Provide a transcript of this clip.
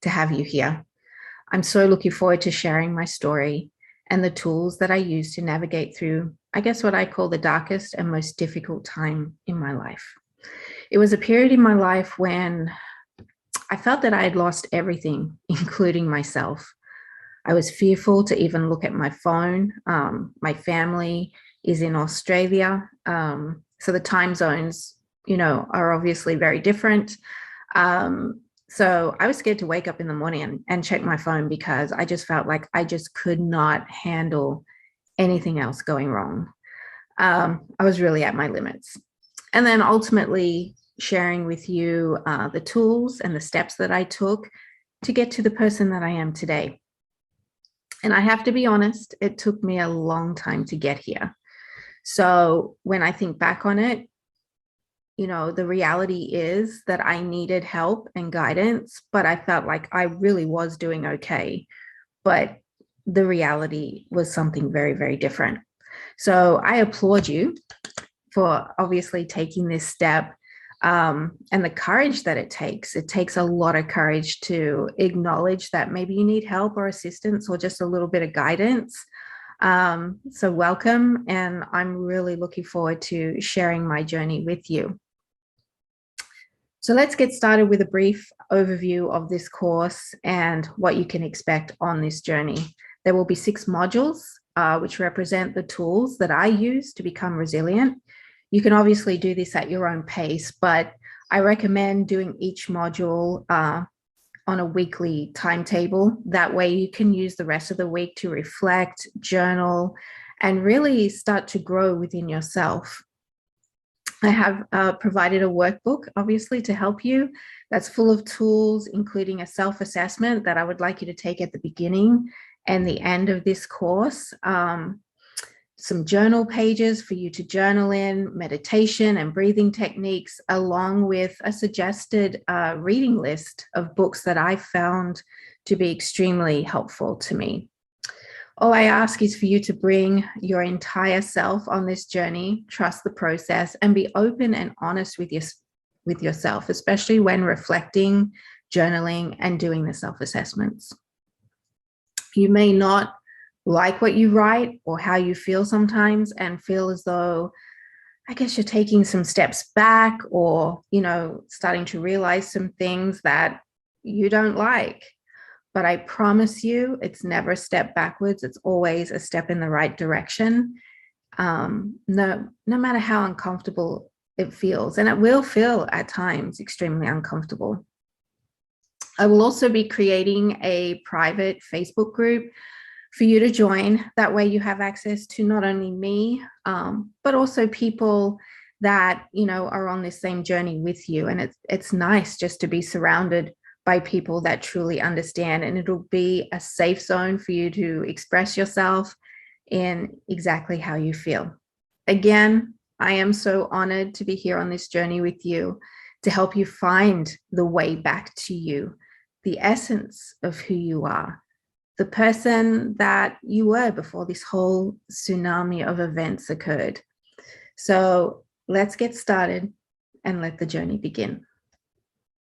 to have you here. I'm so looking forward to sharing my story and the tools that I use to navigate through, I guess, what I call the darkest and most difficult time in my life. It was a period in my life when I felt that I had lost everything, including myself. I was fearful to even look at my phone. My family is in Australia, so the time zones, are obviously very different. So I was scared to wake up in the morning and check my phone because I just felt like I just could not handle anything else going wrong. I was really at my limits. And then ultimately sharing with you the tools and the steps that I took to get to the person that I am today. And I have to be honest, it took me a long time to get here. So when I think back on it, the reality is that I needed help and guidance, but I felt like I really was doing okay. But the reality was something very, very different. So I applaud you for obviously taking this step, and the courage that it takes. It takes a lot of courage to acknowledge that maybe you need help or assistance or just a little bit of guidance. So welcome, and I'm really looking forward to sharing my journey with you. So let's get started with a brief overview of this course and what you can expect on this journey. There will be 6 modules, which represent the tools that I use to become resilient. You can obviously do this at your own pace, but I recommend doing each module on a weekly timetable. That way you can use the rest of the week to reflect, journal, and really start to grow within yourself. I have provided a workbook, obviously, to help you. That's full of tools, including a self-assessment that I would like you to take at the beginning and the end of this course. Some journal pages for you to journal in, meditation and breathing techniques, along with a suggested reading list of books that I found to be extremely helpful to me. All I ask is for you to bring your entire self on this journey, trust the process, and be open and honest with yourself, especially when reflecting, journaling, and doing the self-assessments. You may not like what you write or how you feel sometimes and feel as though, I guess, you're taking some steps back or, starting to realize some things that you don't like. But I promise you, it's never a step backwards. It's always a step in the right direction. No matter how uncomfortable it feels, and it will feel at times extremely uncomfortable. I will also be creating a private Facebook group for you to join. That way you have access to not only me, but also people that, are on this same journey with you. And it's nice just to be surrounded by people that truly understand, and it'll be a safe zone for you to express yourself in exactly how you feel. Again, I am so honored to be here on this journey with you to help you find the way back to you, the essence of who you are, the person that you were before this whole tsunami of events occurred. So let's get started and let the journey begin.